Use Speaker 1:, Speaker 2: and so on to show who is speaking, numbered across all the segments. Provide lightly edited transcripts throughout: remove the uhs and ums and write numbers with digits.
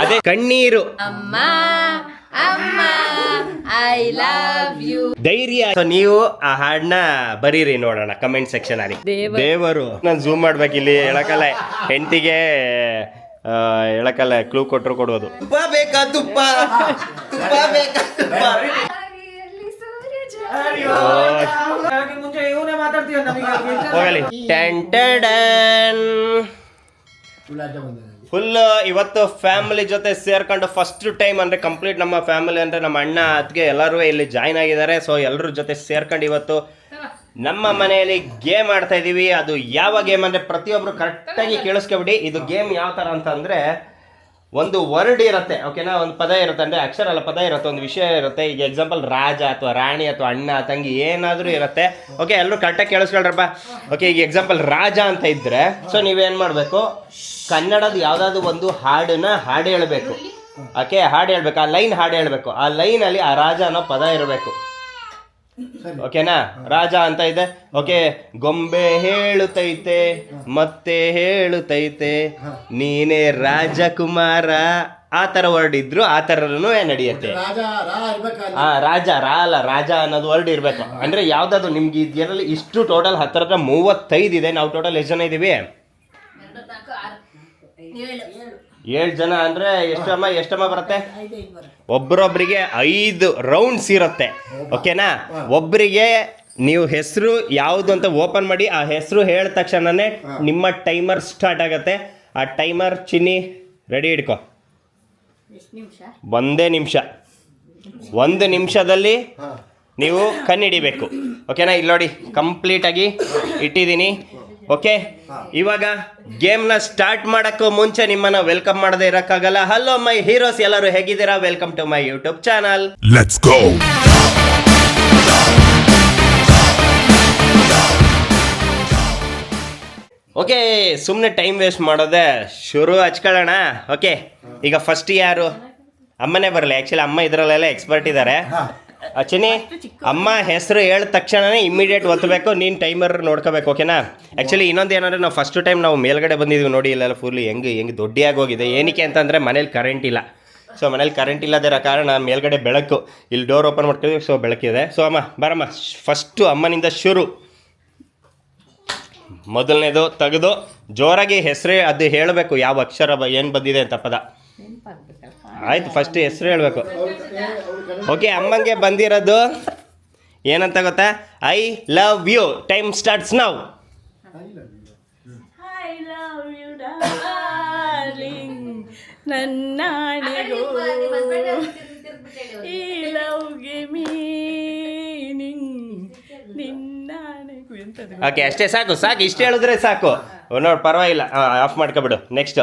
Speaker 1: ಅದೇ ಕಣ್ಣೀರು.
Speaker 2: ಅಮ್ಮ ಅಮ್ಮ ಐ ಲವ್ ಯು.
Speaker 1: ಧೈರ್ಯ. ನೀವು ಆ ಹಾಡನ್ನ ಬರೀರಿ ನೋಡೋಣ ಕಮೆಂಟ್ ಸೆಕ್ಷನ್ ಅಲ್ಲಿ. ದೇವರು ನಾನು ಝೂಮ್ ಮಾಡ್ಬೇಕು, ಇಲ್ಲಿ ಹೇಳಕಲ್ಲ ಹೆಂಡತಿಗೆ ಹೇಳಕಲ್ಲ ಕ್ಲೂ ಕೊಟ್ಟರು ಕೊಡೋದು. ತುಪ್ಪ ಬೇಕಾ ತುಪ್ಪ, ತುಪ್ಪ ಬೇಕಾ ತುಪ್ಪ. ಹೋಗಲಿ. ಫುಲ್ ಇವತ್ತು ಫ್ಯಾಮಿಲಿ ಜೊತೆ ಸೇರ್ಕೊಂಡು ಫಸ್ಟ್ ಟೈಮ್ ಅಂದ್ರೆ ಕಂಪ್ಲೀಟ್ ನಮ್ಮ ಫ್ಯಾಮಿಲಿ ಅಂದ್ರೆ ನಮ್ಮ ಅಣ್ಣ ಅತ್ತಿಗೆ ಎಲ್ಲರೂ ಇಲ್ಲಿ ಜಾಯ್ನ್ ಆಗಿದ್ದಾರೆ. ಸೊ ಎಲ್ಲರ ಜೊತೆ ಸೇರ್ಕೊಂಡು ಇವತ್ತು ನಮ್ಮ ಮನೆಯಲ್ಲಿ ಗೇಮ್ ಆಡ್ತಾ ಇದೀವಿ. ಅದು ಯಾವ ಗೇಮ್ ಅಂದ್ರೆ ಪ್ರತಿಯೊಬ್ರು ಕರೆಕ್ಟಾಗಿ ಕೇಳಿಸ್ಕೊಬಿಡಿ. ಇದು ಗೇಮ್ ಯಾವ ತರ ಅಂತ ಅಂದ್ರೆ ಒಂದು ವರ್ಡ್ ಇರುತ್ತೆ, ಓಕೆನಾ, ಒಂದು ಪದ ಇರುತ್ತೆ, ಅಂದ್ರೆ ಅಕ್ಷರ ಅಲ್ಲ ಪದ ಇರುತ್ತೆ, ಒಂದು ವಿಷಯ ಇರುತ್ತೆ. ಈಗ ಎಕ್ಸಾಂಪಲ್ ರಾಜ ಅಥವಾ ರಾಣಿ ಅಥವಾ ಅಣ್ಣ ತಂಗಿ ಏನಾದರೂ ಇರುತ್ತೆ. ಓಕೆ, ಎಲ್ಲರೂ ಕರೆಕ್ಟಾಗಿ ಕೇಳಿಸ್ಕೊಳ್ರಪ್ಪ. ಓಕೆ, ಈಗ ಎಕ್ಸಾಂಪಲ್ ರಾಜ ಅಂತ ಇದ್ರೆ ಸೊ ನೀವೇನು ಮಾಡಬೇಕು, ಕನ್ನಡದ ಯಾವುದಾದ್ರು ಒಂದು ಹಾಡು ಹೇಳಬೇಕು. ಓಕೆ, ಹಾಡು ಹೇಳ್ಬೇಕು, ಆ ಲೈನ್ ಹಾಡು ಹೇಳ್ಬೇಕು. ಆ ಲೈನಲ್ಲಿ ಆ ರಾಜ ಅನ್ನೋ ಪದ ಇರಬೇಕು. ಓಕೆನಾ, ರಾಜ ಅಂತ ಇದೆ. ಓಕೆ, ಗೊಂಬೆ ಹೇಳುತ್ತೈತೆ ಮತ್ತೆ ಹೇಳುತ್ತೈತೆ ನೀನೇ ರಾಜಕುಮಾರ, ಆ ಥರ ವರ್ಡ್ ಇದ್ರು ಆ ಥರನೂ ನಡೆಯುತ್ತೆ. ರಾಜ ರಾ ಅಲ್ಲ, ರಾಜ ಅನ್ನೋದು ವರ್ಡ್ ಇರಬೇಕು. ಅಂದರೆ ಯಾವುದಾದ್ರು ನಿಮ್ಗೆ ಇದರಲ್ಲಿ ಇಷ್ಟು ಟೋಟಲ್ 35 ಇದೆ. ನಾವು ಟೋಟಲ್ ಎಷ್ಟು ಜನ ಇದ್ದೀವಿ? 7 ಜನ. ಅಂದರೆ ಎಷ್ಟಮ್ಮ ಬರುತ್ತೆ? ಒಬ್ಬರೊಬ್ಬರಿಗೆ 5 ರೌಂಡ್ಸ್ ಇರುತ್ತೆ. ಓಕೆನಾ, ಒಬ್ಬರಿಗೆ ನೀವು ಹೆಸರು ಯಾವುದು ಅಂತ ಓಪನ್ ಮಾಡಿ ಆ ಹೆಸರು ಹೇಳಿದ ತಕ್ಷಣನೇ ನಿಮ್ಮ ಟೈಮರ್ ಸ್ಟಾರ್ಟ್ ಆಗುತ್ತೆ. ಆ ಟೈಮರ್ ಚಿನ್ನಿ ರೆಡಿ ಇಟ್ಕೊ. 1 ನಿಮಿಷ. 1 ನಿಮಿಷದಲ್ಲಿ ನೀವು ಕಣ್ಣಿಡಿಬೇಕು. ಓಕೆನಾ, ಇಲ್ಲಿ ನೋಡಿ ಕಂಪ್ಲೀಟಾಗಿ ಇಟ್ಟಿದ್ದೀನಿ. ಓಕೆ, ಇವಾಗ ಗೇಮ್ನ ಸ್ಟಾರ್ಟ್ ಮಾಡೋಕ್ಕೂ ಮುಂಚೆ ನಿಮ್ಮನ್ನ ವೆಲ್ಕಮ್ ಮಾಡದೇ ಇರೋಕ್ಕಾಗಲ್ಲ. ಹಲೋ ಮೈ ಹೀರೋಸ್, ಎಲ್ಲರೂ ಹೇಗಿದ್ದೀರಾ? Welcome to my YouTube channel. Let's go. Okay, ಸುಮ್ಮನೆ ಟೈಮ್ ವೇಸ್ಟ್ ಮಾಡೋದೆ, ಶುರು ಹಚ್ಕೊಳ್ಳೋಣ. ಓಕೆ, ಈಗ ಫಸ್ಟ್ ಯಾರು? ಅಮ್ಮನೇ ಬರಲಿ. ಆ್ಯಕ್ಚುಲಿ ಅಮ್ಮ ಇದರಲ್ಲೆಲ್ಲ ಎಕ್ಸ್ಪರ್ಟ್ ಇದ್ದಾರೆ. ಚಿನ್ನಿ, ಅಮ್ಮ ಹೆಸರು ಹೇಳಿದ ತಕ್ಷಣನೇ ಇಮಿಡಿಯೇಟ್ ಒತ್ತಬೇಕು. ನೀನು ಟೈಮರ್ ನೋಡ್ಕೋಬೇಕು. ಓಕೆನಾ? ಆ್ಯಕ್ಚುಲಿ ಇನ್ನೊಂದು ಏನಂದರೆ ನಾವು ಫಸ್ಟ್ ಟೈಮ್ ನಾವು ಮೇಲ್ಗಡೆ ಬಂದಿದ್ದೀವಿ ನೋಡಿ. ಇಲ್ಲೆಲ್ಲ ಫುಲ್ ಹೆಂಗೆ ದೊಡ್ಡಿಯಾಗಿ ಹೋಗಿದೆ. ಏನಕ್ಕೆ ಅಂತಂದರೆ ಮನೇಲಿ ಕರೆಂಟ್ ಇಲ್ಲ. ಸೊ ಮನೇಲಿ ಕರೆಂಟ್ ಇಲ್ಲದಿರೋ ಕಾರಣ ಮೇಲ್ಗಡೆ ಬೆಳಕು, ಇಲ್ಲಿ ಡೋರ್ ಓಪನ್ ಮಾಡ್ತೀವಿ, ಸೊ ಬೆಳಕಿದೆ. ಸೊ ಅಮ್ಮ ಬರಮ್ಮ, ಫಸ್ಟು ಅಮ್ಮನಿಂದ ಶುರು. ಮೊದಲನೇದು ತೆಗೆದು ಜೋರಾಗಿ ಹೆಸರೇ ಅದು ಹೇಳಬೇಕು, ಯಾವ ಅಕ್ಷರ ಏನು ಬಂದಿದೆ ಅಂತ ಪದ. ಆಯ್ತು, ಫಸ್ಟ್ ಹೆಸರು ಹೇಳಬೇಕು. ಓಕೆ, ಅಮ್ಮಂಗೆ ಬಂದಿರೋದು ಏನಂತ ಗೊತ್ತಾ? I love you. Time starts now.
Speaker 2: ನನ್ನಾಣೆಗೂ ಈ ಲವ್ಗೆ ಮೀನಿಂಗ್ ನಿನ್ನಾಣೆಗೂ ಎಂತದು.
Speaker 1: ಓಕೆ, ಅಷ್ಟೇ ಸಾಕು, ಇಷ್ಟು ಹೇಳಿದ್ರೆ ಸಾಕು. ನೋಡಿ, ಪರವಾಗಿಲ್ಲ, ಆಫ್ ಮಾಡ್ಕೊಬಿಡು. ನೆಕ್ಸ್ಟ್.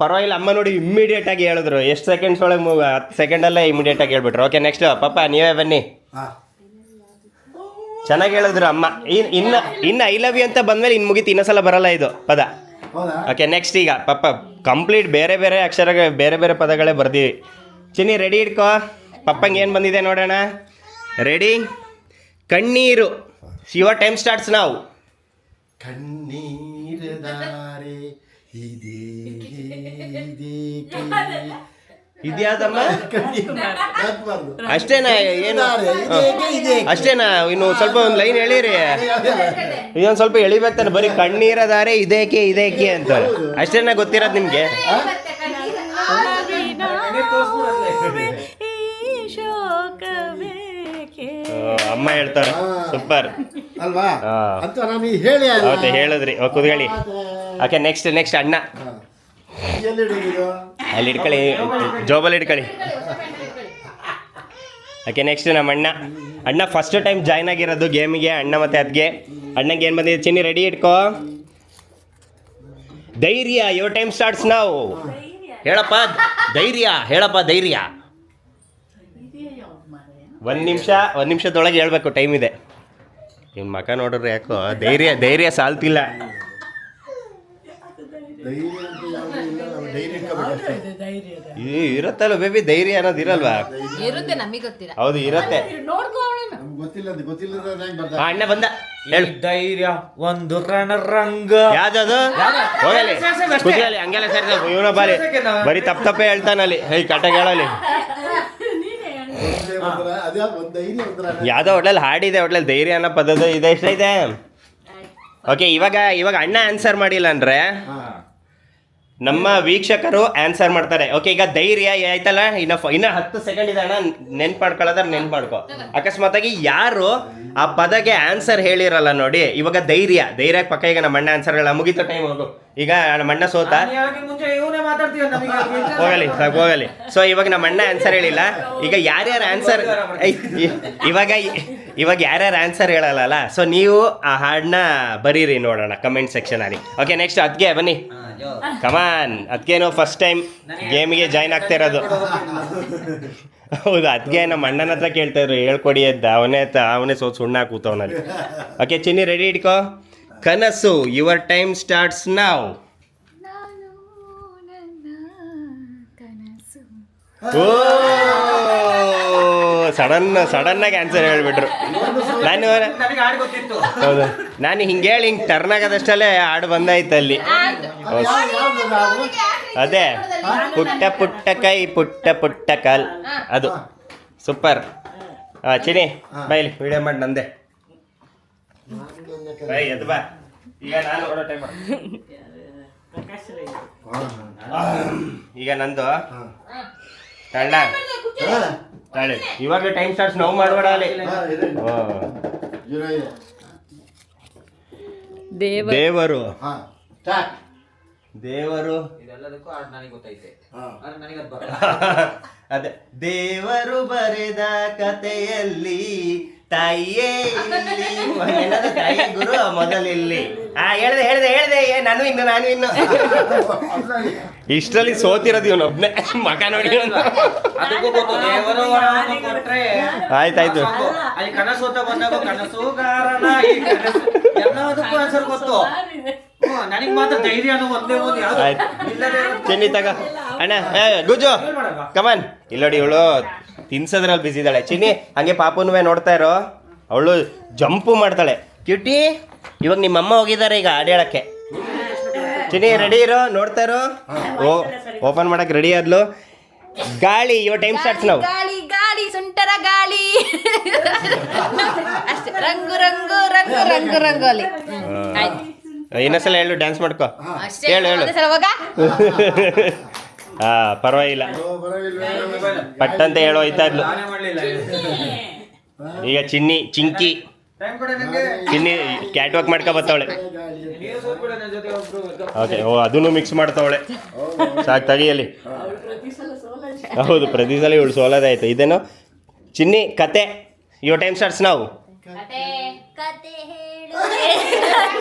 Speaker 1: ಪರವಾಗಿಲ್ಲ, ಅಮ್ಮ ನೋಡಿ ಇಮ್ಮಿಡಿಯೇಟ್ ಆಗಿ ಹೇಳಿದ್ರು. ಎಷ್ಟು ಸೆಕೆಂಡ್ಸ್ ಒಳಗೆ 10 ಸೆಕೆಂಡಲ್ಲೇ ಇಮಿಡಿಯೇಟ್ ಆಗಿ ಹೇಳ್ಬಿಟ್ರು. Okay, next. ಪಾಪ ನೀವೇ ಬನ್ನಿ. ಚೆನ್ನಾಗಿ ಹೇಳಿದ್ರು ಅಮ್ಮ. ಇನ್ನು ಐ ಲವ್ ಯು ಅಂತ ಬಂದಮೇಲೆ ಇನ್ನು ಮುಗೀತು, ಇನ್ನೊಂದ್ಸಲ ಬರಲ್ಲ ಇದು ಪದ. Okay, next. ಈಗ ಪಾಪ ಕಂಪ್ಲೀಟ್ ಬೇರೆ ಬೇರೆ ಅಕ್ಷರ, ಬೇರೆ ಬೇರೆ ಪದಗಳೇ ಬರ್ದೀವಿ. ಚಿನ್ನಿ ರೆಡಿ ಇಟ್ಕೋ. ಪಪ್ಪಂಗೆ ಏನು ಬಂದಿದೆ ನೋಡೋಣ. ರೆಡಿ? ಕಣ್ಣೀರು. ಯುವರ್ ಟೈಮ್ ಸ್ಟಾರ್ಟ್ಸ್ ನಾವು. ಇದ್ಯಾದಮ್ಮ? ಅಷ್ಟೇನಾ? ಏನು ಅಷ್ಟೇನಾ? ಇನ್ನು ಸ್ವಲ್ಪ ಒಂದು ಲೈನ್ ಹೇಳಿರಿ. ಇದೊಂದು ಸ್ವಲ್ಪ ಎಳಿಬೇಕು ತಾನೆ. ಬರೀ ಕಣ್ಣೀರದಾರೆ ಇದೇಕೆ ಅಂತ ಅಷ್ಟೇನಾ ಗೊತ್ತಿರೋದು ನಿಮಗೆ? ಅಮ್ಮ ಹೇಳ್ತಾರೆ. ಸೂಪರ್
Speaker 3: ಅಲ್ವಾ?
Speaker 1: ಹೌದು, ಹೇಳಿದ್ರಿ. ಕೂತ್ಕೊಳ್ಳಿ. ಓಕೆ, ನೆಕ್ಸ್ಟ್ ಅಣ್ಣ. ಅಲ್ಲಿ ಇಟ್ಕೊಳ್ಳಿ, ಜೋಬಲ್ಲಿ ಇಟ್ಕೊಳ್ಳಿ. ಓಕೆ, ನೆಕ್ಸ್ಟ್ ನಮ್ಮ ಅಣ್ಣ ಫಸ್ಟ್ ಟೈಮ್ ಜಾಯ್ನ್ ಆಗಿರೋದು ಗೇಮಿಗೆ. ಅಣ್ಣ ಮತ್ತು ಅದ್ಗೆ. ಅಣ್ಣಂಗೆ ಏನು ಬಂದಿದೆ? ಚಿನ್ನಿ ರೆಡಿ ಇಟ್ಕೋ. ಧೈರ್ಯ. ಯುವರ್ ಟೈಮ್ ಸ್ಟಾರ್ಟ್ಸ್ ನಾವು. ಹೇಳಪ್ಪ ಧೈರ್ಯ. 1 ನಿಮಿಷದೊಳಗೆ ಹೇಳ್ಬೇಕು. ಟೈಮ್ ಇದೆ. ನಿಮ್ಮ ಮಕ ನೋಡ್ರಿ, ಯಾಕೋ ಧೈರ್ಯ ಸಾಲ್ತಿಲ್ಲ. ಇರುತ್ತಲ್ಲ ಬೇಬಿ, ಧೈರ್ಯ ಅನ್ನೋದು ಇರಲ್ವಾ?
Speaker 2: ಇರುತ್ತೆ, ನಮಗೆ ಗೊತ್ತಿಲ್ಲ.
Speaker 1: ಹೌದು, ಇರುತ್ತೆ. ಅಣ್ಣ ಬಂದ ಹೇಳು.
Speaker 3: ಧೈರ್ಯ ಒಂದು ರಣರಂಗ.
Speaker 1: ಯಾವ್ದದು ಹೋಗಲಿ ಖುಷಿಯಲ್ಲಿ ಹಂಗೆಲ್ಲ ಸರಿ ಇವನ ಬಾರಿ ಬರೀ ತಪ್ಪೇ ಹೇಳ್ತಾನಲ್ಲಿ ಹೇಯ್ ಕಟ್ಟಾಗ ಹೇಳಲಿ. ಯಾವ್ದೋ ಒಟ್ಲಲ್ಲಿ ಹಾಡಿದೆ, ಒಟ್ಲಲ್ಲಿ ಧೈರ್ಯ ಅನ್ನೋ ಪದದ ಇದೆ. ಎಷ್ಟೈತೆ? ಓಕೆ, ಇವಾಗ ಅಣ್ಣ ಆನ್ಸರ್ ಮಾಡಿಲ್ಲ ಅಂದ್ರೆ ನಮ್ಮ ವೀಕ್ಷಕರು ಆನ್ಸರ್ ಮಾಡ್ತಾರೆ. ಓಕೆ, ಈಗ ಧೈರ್ಯ ಆಯ್ತಲ್ಲ, ಇನ್ನ 10 ಸೆಕೆಂಡ್ ಇದೆ ಅಣ್ಣ, ನೆನ್ಪು ಮಾಡ್ಕೊಳ್ಳೋದಾರ ನೆನ್ಪು ಮಾಡ್ಕೊ. ಅಕಸ್ಮಾತಾಗಿ ಯಾರು ಆ ಪದಗೆ ಆನ್ಸರ್ ಹೇಳಿರಲ್ಲ ನೋಡಿ, ಇವಾಗ ಧೈರ್ಯ ಪಕ್ಕ ಈಗ ನಮ್ಮ ಅಣ್ಣ ಆನ್ಸರ್ಗಳ ಮುಗಿತ ಟೈಮ್ ಹೋಗು. ಈಗ ನಮ್ಮ ಅಣ್ಣ ಸೋತ ಹೋಗಲಿ. ಸೊ ಇವಾಗ ನಮ್ಮ ಅಣ್ಣ ಆನ್ಸರ್ ಹೇಳಿಲ್ಲ. ಈಗ ಯಾರ್ಯಾರು ಆನ್ಸರ್ ಇವಾಗ ಯಾರ್ಯಾರು ಆನ್ಸರ್ ಹೇಳಲ್ಲ, ಸೊ ನೀವು ಆ ಹಾಡನ್ನ ಬರೀರಿ ನೋಡೋಣ ಕಮೆಂಟ್ ಸೆಕ್ಷನ್ ಅಲ್ಲಿ. ಓಕೆ, ನೆಕ್ಸ್ಟ್ ಅದ್ಗೆ ಬನ್ನಿ. ಕಮಾನ್, ಅದಕ್ಕೇನೋ ಫಸ್ಟ್ ಟೈಮ್ ಗೇಮಿಗೆ ಜಾಯ್ನ್ ಆಗ್ತಾ ಇರೋದು. ಹೌದು, ಅದಕ್ಕೆ ನಮ್ಮ ಅಣ್ಣನ ಹತ್ರ ಕೇಳ್ತಾ ಇದ್ರು ಹೇಳ್ಕೊಡಿ ಅಂತ. ಅವನೇ ಸುಣ್ಣ ಕೂತವನಲ್ಲಿ. ಓಕೆ ಚಿನ್ನಿ, ರೆಡಿ ಇಟ್ಕೋ. ಕನಸು, ಯುವರ್ ಟೈಮ್ ಸ್ಟಾರ್ಟ್ಸ್ ನಾವ್. ಓ ಸಡನ್ ಆಗಿ ಆನ್ಸರ್ ಹೇಳ್ಬಿಟ್ರು. ಹೌದು, ನಾನು ಹಿಂಗೆ ಟರ್ನ್ ಆಗೋದಷ್ಟಲ್ಲೇ ಹಾಡು ಬಂದಾಯ್ತು ಅಲ್ಲಿ. ಅದೇ ಪುಟ್ಟ ಪುಟ್ಟ ಕೈ ಪುಟ್ಟ ಪುಟ್ಟ ಕಾಲ್, ಅದು ಸೂಪರ್. ಚಿನಿ ಬೈಲಿ ವಿಡಿಯೋ ಮಾಡಿ ನಂದೆ ಬೈ ಎದ್ದು ಬಾ. ಈಗ ನಂದು ಕಳ್ಳ ತಾಳೆ. ಇವಾಗ ಟೈಮ್ ಸ್ಟಾರ್ಟ್ಸ್ ನಾವು ಮಾಡಬೇಡ ಅಲ್ಲಿ. ದೇವರು
Speaker 3: ಇದೆಲ್ಲದಕ್ಕೂ ನನಗೆ ಗೊತ್ತೈತೆ, ನನಗೆ
Speaker 1: ಅದೇ ದೇವರು ಬರೆದ ಕಥೆಯಲ್ಲಿ ತಾಯಿಯೇ ತಾಯಿ ಗುರು ಮೊದಲಿಲ್ಲಿ. ಹೇಳ್ದೆ ನಾನು ಇನ್ನು ಇಷ್ಟರಲ್ಲಿ ಸೋತಿರೋದು ಇವನೊಬ್ನೇ ಮಗ ನೋಡಿ. ಆಯ್ತಾಯ್ತು.
Speaker 3: ಅಲ್ಲಿ ಕನಸು ಅಂತ ಬಂದಾಗ ಕನಸುಗಾರನ ಎಲ್ಲದಕ್ಕೂ ಆನ್ಸರ್ ಗೊತ್ತು. ನನಗೆ ಮಾತ್ರ ಧೈರ್ಯ ಅನ್ನೋ ಒಂದೇ ಒಂದು
Speaker 1: ಚೆನ್ನಿ ತಗ ಅಣ್ಣ. ಗುಜ್ಜು ಕಮಾನ್. ಇಲ್ಲೋಡಿ, ಇವಳು ತಿನ್ಸೋದ್ರಲ್ಲಿ ಬಿಸಿ ಇದ್ದಾಳೆ. ಚಿನ್ನಿ ಹಂಗೆ ಪಾಪುನುವೆ ನೋಡ್ತಾ ಇರೋ, ಅವಳು ಜಂಪು ಮಾಡ್ತಾಳೆ. ಕ್ಯೂಟಿ, ಇವಾಗ ನಿಮ್ಮಮ್ಮ ಹೋಗಿದ್ದಾರೆ ಈಗ ಆಡೇಳಕ್ಕೆ. ಚಿನ್ನಿ ರೆಡಿ ಇರೋ, ನೋಡ್ತಾ ಇರೋ. ಓಪನ್ ಮಾಡಕ್ ರೆಡಿ ಆದ್ಲು. ಗಾಳಿ, ಯುವರ್ ಟೈಮ್ ಸ್ಟಾರ್ಟ್ಸ್ ನಾವು.
Speaker 2: ಗಾಳಿ ಸುಂಟರ ಗಾಳಿ ಅಷ್ಟೇ. ರಂಗು ಆಯ್ತು.
Speaker 1: ಇನ್ನೊಂದ್ಸಲ ಹೇಳು, ಡ್ಯಾನ್ಸ್ ಮಾಡ್ಕೋ.
Speaker 2: ಅಷ್ಟೇ,
Speaker 1: ಹೇಳು ಪರವಾಗಿಲ್ಲ, ಪಟ್ಟಂತ ಹೇಳೋ ಹೋಯ್ತಾ ಇದ್ಲು. ಈಗ ಚಿಂಕಿ ಕ್ಯಾಟ್ ವಾಕ್ ಮಾಡ್ಕೊ ಬತ್ತವಳೆ. ಓಕೆ, ಅದನ್ನು ಮಿಕ್ಸ್ ಮಾಡ್ತಾವಳೆ. ಸಾಕು ತೆಗಿಯಲ್ಲಿ. ಹೌದು, ಪ್ರತಿ ಸಲ ಇವಳು ಸೋಲೋದಾಯ್ತು. ಇದೇನು ಚಿನ್ನಿ ಕತೆ, ಯುವರ್ ಟೈಮ್ ಸ್ಟಾರ್ಟ್ಸ್ ನಾವು.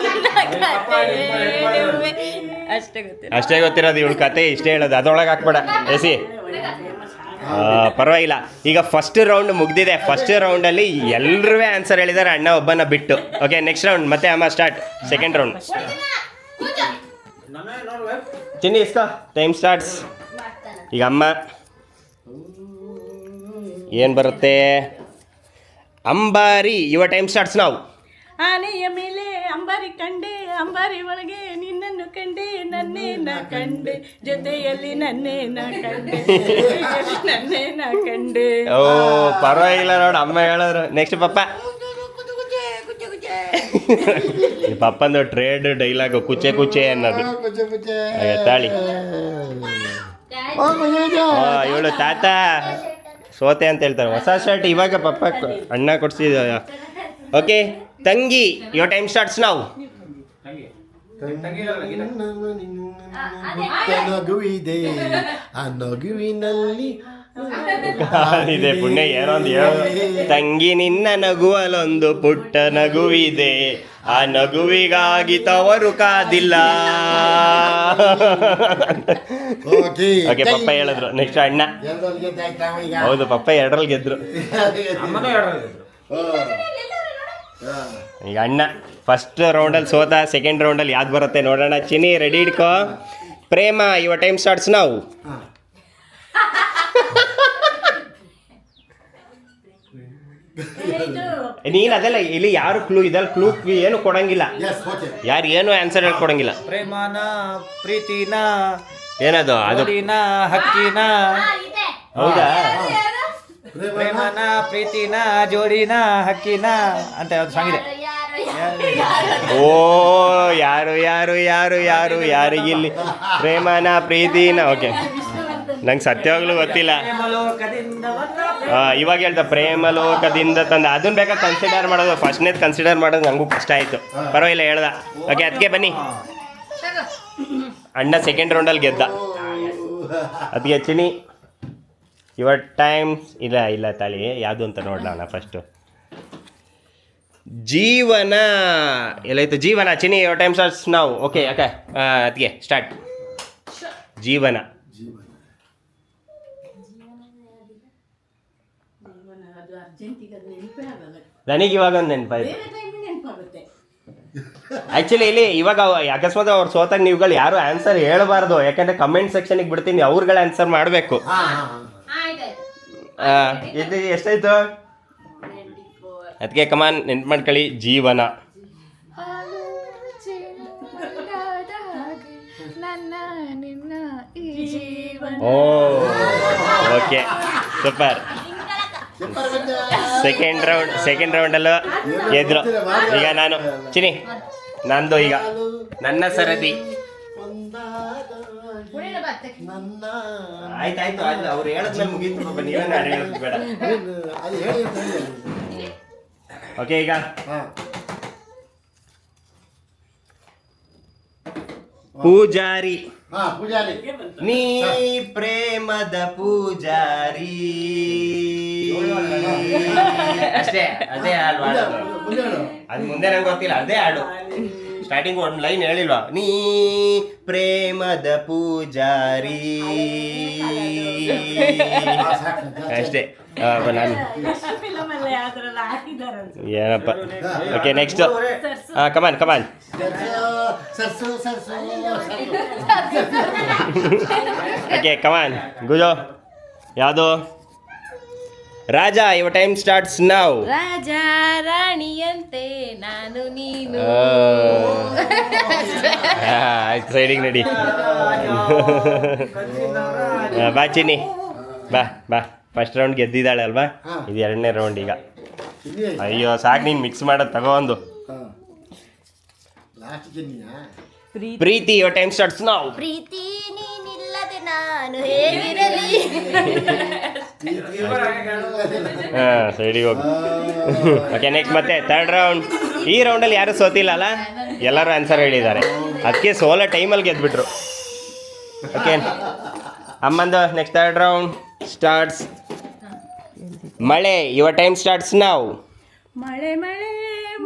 Speaker 1: ಅಷ್ಟೇ ಗೊತ್ತಿರೋದು ಇವಳು ಕತೆ, ಇಷ್ಟೇ ಹೇಳೋದು. ಅದರೊಳಗೆ ಹಾಕ್ಬೇಡ ಎಸಿ. ಪರವಾಗಿಲ್ಲ. ಈಗ ಫಸ್ಟ್ ರೌಂಡ್ ಮುಗ್ದಿದೆ. ಫಸ್ಟ್ ರೌಂಡಲ್ಲಿ ಎಲ್ಲರೂ ಆನ್ಸರ್ ಹೇಳಿದ್ದಾರೆ, ಅಣ್ಣ ಒಬ್ಬನ ಬಿಟ್ಟು. ಓಕೆ, ನೆಕ್ಸ್ಟ್ ರೌಂಡ್ ಮತ್ತೆ ಅಮ್ಮ ಸ್ಟಾರ್ಟ್. Second round. ಚಿನ್ನಿ ಇಸ್ಕೋ, ಟೈಮ್ ಸ್ಟಾರ್ಟ್ಸ್. ಈಗ ಅಮ್ಮ ಏನು ಬರುತ್ತೆ? ಅಂಬಾರಿ, ಯುವರ್ ಟೈಮ್ ಸ್ಟಾರ್ಟ್ಸ್ ನಾವು.
Speaker 2: ಆನೆಯ ಮೇಲೆ ಅಂಬಾರಿ ಕಂಡೆ, ಅಂಬಾರಿ ಒಳಗೆ ನಿನ್ನನ್ನು ಕಂಡೆ, ನನ್ನೇ ನಾ ಕಂಡೆ, ಜೊತೆಯಲ್ಲಿ ನನ್ನೇ ನಾ ಕಂಡೆ.
Speaker 1: ಓ ಪರವಾಗಿಲ್ಲ ನೋಡು, ಅಮ್ಮ ಹೇಳಿದ್ರು. ನೆಕ್ಸ್ಟ್ ಪಪ್ಪ. ಈ ಪಪ್ಪಂದು ಟ್ರೇಡ್ ಡೈಲಾಗು ಕುಚ್ಚೆ ಅನ್ನೋದು. ತಾಳಿ. ಇವಳು ತಾತ ಸೋತೆ ಅಂತ ಹೇಳ್ತಾರೆ. ಹೊಸ ಶರ್ಟ್ ಇವಾಗ ಪಪ್ಪ ಅಣ್ಣ ಕೊಡ್ಸಿದ. ಓಕೆ, ತಂಗಿ, ಯುವರ್ ಟೈಮ್ ಸ್ಟಾರ್ಟ್ಸ್ ನಾವು.
Speaker 4: ನಗುವಿದೆ ಆ ನಗುವಿನಲ್ಲಿ
Speaker 1: ಇದೆ ಪುಣ್ಯ. ಏನೋ ಒಂದು ಹೇಳೋದು. ತಂಗಿ ನಿನ್ನ ನಗುವಲೊಂದು ಪುಟ್ಟ ನಗುವಿದೆ, ಆ ನಗುವಿಗಾಗಿ ತವರು ಕಾದಿಲ್ಲ. ಓಕೆ, ಪಪ್ಪ ಹೇಳಿದ್ರು. ನೆಕ್ಸ್ಟ್ ಅಣ್ಣ. ಹೌದು, ಪಪ್ಪ 2ರಲ್ಲಿ ಗೆದ್ರು. ಈಗ ಅಣ್ಣ ಫಸ್ಟ್ ರೌಂಡಲ್ಲಿ ಸೋತ. ಸೆಕೆಂಡ್ ರೌಂಡಲ್ಲಿ ಯಾವ್ದು ಬರುತ್ತೆ ನೋಡೋಣ. ಚಿನ್ನಿ ರೆಡಿ ಇಡ್ಕೋ. ಪ್ರೇಮ, ಯುವರ್ ಟೈಮ್ ಸ್ಟಾರ್ಟ್ಸ್ ನಾವು. ನೀನು ಅದೆಲ್ಲ ಇಲ್ಲಿ ಯಾರು ಕ್ಲೂ ಇದೆಲ್ಲ ಕ್ಲೂ ಏನು ಕೊಡಂಗಿಲ್ಲ,
Speaker 4: ಎಸ್ ಓಕೆ.
Speaker 1: ಯಾರು ಏನು ಆನ್ಸರ್ ಹೇಳ್ಕೊಡಂಗಿಲ್ಲ.
Speaker 3: ಪ್ರೇಮನ ಪ್ರೀತಿನ
Speaker 1: ಏನದು ಅದು?
Speaker 3: ಜೋಡಿನ ಹಕ್ಕಿನ
Speaker 1: ಹೌದಾ?
Speaker 3: ಪ್ರೇಮನ ಪ್ರೀತಿನ ಜೋಡಿನ ಹಕ್ಕಿನ ಅಂತ ಯಾವ್ದು ಸಾಂಗ್ ಇದೆ.
Speaker 1: ಓ ಯಾರು ಯಾರು ಯಾರು ಯಾರು ಯಾರಿಗಿಲ್ಲಿ ಪ್ರೇಮನ ಪ್ರೀತಿನ. ಓಕೆ, ನಂಗೆ ಸತ್ಯವಾಗ್ಲೂ ಗೊತ್ತಿಲ್ಲ.
Speaker 3: ಪ್ರೇಮಲೋಕದಿಂದ ಬಂದ
Speaker 1: ಇವಾಗ ಹೇಳ್ದ ಪ್ರೇಮಲೋಕದಿಂದ ತಂದ, ಅದನ್ನ ಬೇಕಾದ್ರೆ ಕನ್ಸಿಡರ್ ಮಾಡೋದು, ಫಸ್ಟ್ನೇದು ಕನ್ಸಿಡರ್ ಮಾಡೋದು ನನಗೂ ಕಷ್ಟ ಆಯಿತು. ಪರವಾಗಿಲ್ಲ ಹೇಳ್ದ. ಓಕೆ, ಅದಕ್ಕೆ ಬನ್ನಿ, ಅಣ್ಣ ಸೆಕೆಂಡ್ ರೌಂಡಲ್ಲಿ ಗೆದ್ದ. ಅದಕ್ಕೆ ಚಿನಿ ಯುವರ್ ಟೈಮ್ಸ್. ಇಲ್ಲ ಇಲ್ಲ ತಾಳಿ ಯಾವುದು ಅಂತ ನೋಡೋಣ ಫಸ್ಟು. ಜೀವನ ಎಲ್ಲೈತು? ಜೀವನ. ಚಿನಿ ಯುವರ್ ಟೈಮ್ ಸ್ಟಾರ್ಟ್ಸ್ ನಾವು. ಓಕೆ ಓಕೆ, ಅದಕ್ಕೆ ಸ್ಟಾರ್ಟ್. ಜೀವನ.
Speaker 2: ಅದು ಅರ್ಜೆಂಟಿಗೆ ಅದು ನೆನಪೇ ಆಗಲ್ಲ,
Speaker 1: ನನಗೆ ಇವಾಗ ಒಂದು ನೆನಪಾಯ್ತು.
Speaker 2: ಬೇರೆ ಟೈಮ್ ನೆನಪಾಗುತ್ತೆ.
Speaker 1: ಆ್ಯಕ್ಚುಲಿ ಇಲ್ಲಿ ಇವಾಗ ಅಕಸ್ಮಾತ್ ಅವ್ರು ಸೋತಾಗ ನೀವುಗಳು ಯಾರು ಆನ್ಸರ್ ಹೇಳಬಾರ್ದು, ಯಾಕಂದ್ರೆ ಕಮೆಂಟ್ ಸೆಕ್ಷನ್ಗೆ ಬಿಡ್ತೀನಿ, ಅವ್ರುಗಳ ಆನ್ಸರ್ ಮಾಡಬೇಕು. ಇದು ಎಷ್ಟಾಯ್ತು? ಅದಕ್ಕೆ ಕಮಾನ್ ನೆನ್ಪು ಮಾಡ್ಕೊಳ್ಳಿ. ಜೀವನ. ಓ ಓಕೆ, ಸೂಪರ್. ಸೆಕೆಂಡ್ ರೌಂಡಲ್ಲೂ ಗೆದ್ರು. ಈಗ ನಾನು ಚಿನಿ, ನಂದು ಈಗ ನನ್ನ ಸರದಿ.
Speaker 4: ನನ್ನ
Speaker 1: ಆಯ್ತಾಯ್ತು ಆಯ್ತು, ಅವ್ರು ಹೇಳಿದ್ಮೇಲೆ ಮುಗೀತು ಪಾಪ, ನೀವೇ ನಾನು ಹೇಳೋದು ಬೇಡ.
Speaker 4: ಅದು ಹೇಳಿ ಅಂತ ಹೇಳಿ.
Speaker 1: ಓಕೆ, ಈಗ
Speaker 4: ಹಾಂ.
Speaker 1: ಪೂಜಾರಿ.
Speaker 4: ಹಾಂ, ಪೂಜಾರಿ.
Speaker 1: ನೀ ಪ್ರೇಮದ ಪೂಜಾರಿ. ಅಷ್ಟೇ, ಅದೇ ಹಾಡು ಹಾಡೋದು.
Speaker 4: ಮುಂದೆ ಹೇಳು.
Speaker 1: ಅದು ಮುಂದೆ ನಂಗೆ ಗೊತ್ತಿಲ್ಲ, ಅದೇ ಹಾಡು. ಸ್ಟಾರ್ಟಿಂಗ್ ಒಂದು ಲೈನ್ ಹೇಳಿಲ್ವಾ? ನೀ ಪ್ರೇಮದ ಪೂಜಾರಿ. ಅಷ್ಟೇ. ನಾನು
Speaker 2: ಎಷ್ಟು ಫಿಲಮ್ ಎಲ್ಲ ಯಾವ್ದ್ರಲ್ಲ ಹಾಕಿದಾರೆ ಅನ್ಸುತ್ತೆ.
Speaker 1: ಏನಪ್ಪ. Okay, next. Come on come on.
Speaker 4: ಸರ್ಸು ಸರ್ಸು
Speaker 1: ಓಕೆ ಕಮಾನ್ ಗುಜೋ. ಯಾವುದು? ರಾಜ. Your time starts now.
Speaker 2: ರಾಜ ರಾಣಿಯಂತೆ ನಾನು ನೀನು.
Speaker 1: ಆಯ್ತು, ಸೈಡಿಗೆ ನಡಿ. ಬಾ ಚಿನ್ನಿ, ಬಾ ಬಾ. ಫಸ್ಟ್ ರೌಂಡ್ ಗೆದ್ದಿದ್ದಾಳೆ ಅಲ್ವಾ? ಇದು ಎರಡನೇ ರೌಂಡ್ ಈಗ. ಅಯ್ಯೋ ಸಾಕು, ನೀನು ಮಿಕ್ಸ್ ಮಾಡೋದು ತಗೋ ಒಂದು.
Speaker 4: ಲಾಸ್ಟಿಗೆ ನೀಯಾ?
Speaker 1: ಪ್ರೀತಿ. Your time starts now.
Speaker 2: ಪ್ರೀತಿ ನೀನಿಲ್ಲದೆ ನಾನು ಹೇಗಿರಲಿ.
Speaker 1: ಹಾಂ, ಸೈಡಿಗೆ ಹೋಗು. ಓಕೆ, ನೆಕ್ಸ್ಟ್ ಮತ್ತೆ ಥರ್ಡ್ ರೌಂಡ್. ಈ ರೌಂಡಲ್ಲಿ ಯಾರು ಸೋತಿಲ್ಲ ಅಲ್ಲ, ಎಲ್ಲರೂ ಆನ್ಸರ್ ಹೇಳಿದ್ದಾರೆ. ಅದಕ್ಕೆ ಸೋಲೋ ಟೈಮಲ್ಲಿ ಗೆದ್ಬಿಟ್ರು. ಓಕೆ, ಅಮ್ಮಂದು ನೆಕ್ಸ್ಟ್ ಥರ್ಡ್ ರೌಂಡ್ ಸ್ಟಾರ್ಟ್ಸ್. ಮಳೆ. Your time starts now.
Speaker 2: ಮಳೆ ಮಳೆ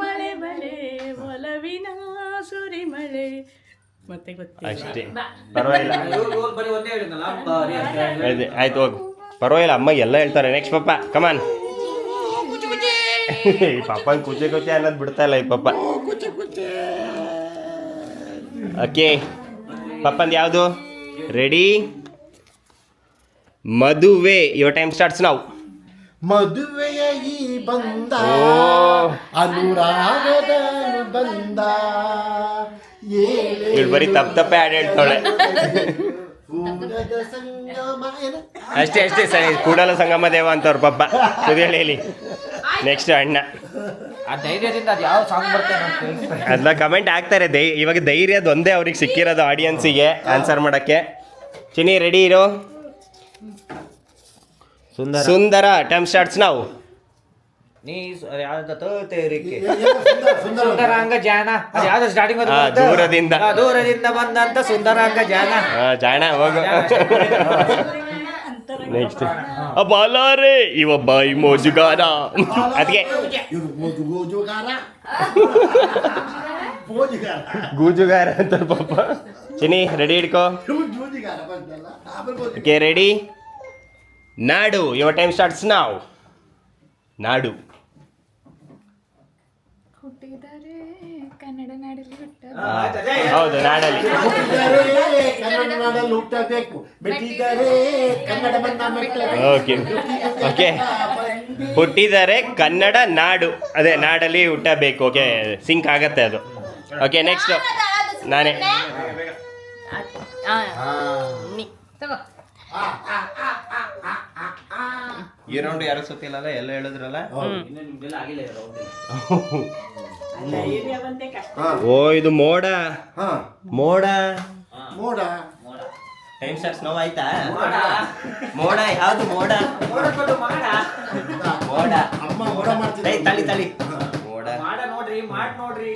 Speaker 2: ಮಳೆ ಮಳೆ ಒಲವಿನ ಸುರಿ ಮಳೆ. ಮತ್ತೆ ಗೊತ್ತಿಲ್ಲ.
Speaker 1: ಅಷ್ಟೇ, ಪರವಾಗಿಲ್ಲ.
Speaker 3: ಬರೀ ಒಂದೇ ಹೇಳಿದ್ನಲ್ಲ, ಬರೀ ಅಂತ ಹೇಳಿ.
Speaker 1: ಆಯ್ತು ಹೋಗು, ಪರವಾಗಿಲ್ಲ. ಅಮ್ಮ ಎಲ್ಲ ಹೇಳ್ತಾರೆ. ನೆಕ್ಸ್ಟ್ ಪಪ್ಪ ಕಮಾನ್. ಈ ಪಪ್ಪನ ಕುಚೆ ಕುಚೆ ಅನ್ನೋದು ಬಿಡ್ತಾ ಇಲ್ಲ ಈ ಪಪ್ಪ. ಓಕೆ, ಪಪ್ಪಂದು ಯಾವುದು? ರೆಡಿ. ಮದುವೆ. Your time starts now.
Speaker 4: ಮದುವೆಯ ಈ ಬಂದ
Speaker 1: ಓ.
Speaker 4: ಅನುರಾಗದ ಬಂದ
Speaker 1: ಇವಳು ಬರೀ ತಪ್ಪೇ ಹಾಡು ಹೇಳ್ತಾಳೆ.
Speaker 4: ಕೂಡದ ಸಂಗಮ ಏನ?
Speaker 1: ಅಷ್ಟೇ ಅಷ್ಟೇ ಸರಿ. ಕೂಡಲ ಸಂಗಮ ದೇವ ಅಂತವ್ರ ಪಪ್ಪ ಕುದಿಯಲಿ. ನೆಕ್ಸ್ಟ್ ಅಣ್ಣ.
Speaker 3: ಆ ಧೈರ್ಯದಿಂದ ಅದು ಯಾವ ಸಾಂಗ್ ಬರ್ತೇನೆ ಅಂತ ಕೇಳ್ತಾರೆ.
Speaker 1: ಅದನ್ನ ಕಮೆಂಟ್ ಹಾಕ್ತಾರೆ. ಇವಾಗ ಧೈರ್ಯದ ಒಂದೇ ಅವ್ರಿಗೆ ಸಿಕ್ಕಿರೋದು ಆಡಿಯನ್ಸಿಗೆ ಆನ್ಸರ್ ಮಾಡೋಕ್ಕೆ. ಚಿನಿ ರೆಡಿ ಇರೋ. ಸುಂದರ. ಟೈಮ್ ಸ್ಟಾರ್ಟ್ಸ್ ನಾವು.
Speaker 3: ನೀ ಯಾವ್ದು ತೇರಿಕೆ
Speaker 4: ಸುಂದರ
Speaker 3: ಸುಂದರಾಂಗ ಜಾನ, ಅದು ಯಾವ್ದು ಸ್ಟಾರ್ಟಿಂಗ್
Speaker 1: ದೂರದಿಂದ.
Speaker 3: ದೂರದಿಂದ ಬಂದಂತ ಸುಂದರಾಂಗ ಜಾನ.
Speaker 1: ಜಾಣ ಹೋಗು. ನೆಕ್ಸ್ಟ್ ಬಾಲಾರೆ ಇವ ಬಾಯಿ ಮೋಜುಗಾರ. ಅದಕ್ಕೆ
Speaker 4: ಇವ್ರು ಮೋಜುಗಾರ ಮೋಜುಗಾರ
Speaker 1: ಗೂಜುಗಾರ ಅಂತ ಪಾಪ. ಚಿನಿ ರೆಡಿ ಹಿಡ್ಕೋ.
Speaker 4: ಮೋಜುಗಾರ ಬಂದಲ್ಲ ಆಮೇಲೆ ಮೋಜುಗಾರ.
Speaker 1: Okay ready. ನಾಡು. Your time starts now. ನಾಡು.
Speaker 5: ಹುಟ್ಟಿದರೆ ಕನ್ನಡ ನಾಡಲ್ಲಿ ಹುಟ್ಟಬೇಕು.
Speaker 1: ಹೌದು ನಾಡಲ್ಲಿ.
Speaker 4: ಹುಟ್ಟಿದರೆ ಕನ್ನಡ ನಾಡಲ್ಲಿ ಹುಟ್ಟಬೇಕು, ಮೆಟ್ಟಿದರೆ ಕನ್ನಡವನ್ನ ಮೆಟ್ಟಬೇಕು.
Speaker 1: ಓಕೆ ಓಕೆ, ಹುಟ್ಟಿದರೆ ಕನ್ನಡ ನಾಡು, ಅದೇ ನಾಡಲ್ಲಿ ಹುಟ್ಟಬೇಕು. ಓಕೆ, ಸಿಂಕ್ ಆಗತ್ತೆ ಅದು. ಓಕೆ, ನೆಕ್ಸ್ಟ್ ನಾನೇ.
Speaker 2: ತಗೋ.
Speaker 1: ಈ ರೌಂಡ್ ಯಾರು ಸುತ್ತಿಲ್ಲಲ್ಲ, ಎಲ್ಲ ಹೇಳಿದ್ರಲ್ಲ.
Speaker 3: ನಿಮ್ದೆಲ್ಲ ಆಗಿಲ್ಲ ಇರೋ
Speaker 1: ಓ ಇದು ಮೋಡ.
Speaker 4: ಹಾ,
Speaker 1: ಮೋಡ
Speaker 4: ಮೋಡ.
Speaker 1: ಟೈಮ್ ಸ್ಟಾರ್ಟ್ಸ್ ನೋವು ಆಯ್ತಾ? ಮೋಡ ಯಾವ್ದು ಮೋಡ? ಮೋಡ
Speaker 4: ಅಮ್ಮ ಮೋಡ ಮಾಡ್ತಿದ್ದೆ.
Speaker 1: ಏಯ್, ತಳಿ ತಳಿ ಮೋಡ.
Speaker 3: ಮಾಡ ನೋಡ್ರಿ, ಮಾಡ್ ನೋಡ್ರಿ,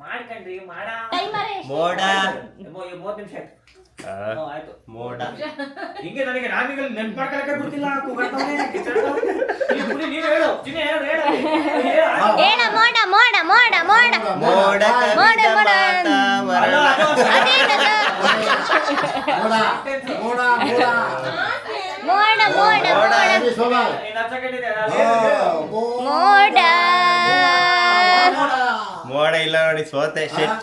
Speaker 3: ಮಾಡ್ಕಂಡ್ರಿ, ಮಾಡ.
Speaker 1: ಮೋಡ
Speaker 3: 30 ನಿಮಿಷ ಆಯ್ತು.
Speaker 1: ಆ,
Speaker 3: ಆಯ್ತು.
Speaker 1: ಮೋಡ.
Speaker 3: ಹಿಂಗೆ ನನಗೆ ನಾನೀಗ ನೆನ್ಪು ಮಾಡ್ಕೊಳಕ್ಕೆ ಬಿಡ್ತಿಲ್ಲ. ಕೂಗಾಡ್ತಾವ್ನೆ, ಕಿಚ್ಚಾಡ್ತಾವ್ನೆ. ನೀನು ಹೇಳು, ಚಿನ್ನಿ ಹೇಳು, ಹೇಳು.
Speaker 2: ಹೇಳ ಮೋಡ ಮೋಡ ಮೋಡ ಮೋಡ
Speaker 1: ಮೋಡ
Speaker 2: ಮೋಡ
Speaker 1: ಕವಿದ
Speaker 2: ಮೋಡ.
Speaker 1: ವಾತಾವರಣ.
Speaker 2: ಅದೇನದು?
Speaker 4: ಮೋಡ ಮೋಡ ಮೋಡ.
Speaker 2: ಮೋಡ ಮೋಡ ಮೋಡ
Speaker 4: ಸರಿ, ಶೋಭಾ.
Speaker 3: ನೀನು ಹತ್ತು ಸೆಕೆಂಡ್ ಇದೆ, ನಾನು
Speaker 4: ಹಾ,
Speaker 3: ಹೇಳ್ತೀನಿ.
Speaker 2: ಮೋಡ.
Speaker 4: ಮೋಡ.
Speaker 1: ಮೋಡ ಇಲ್ಲ ನೋಡಿ, ಸೋತೆ. ಶೆಟ್.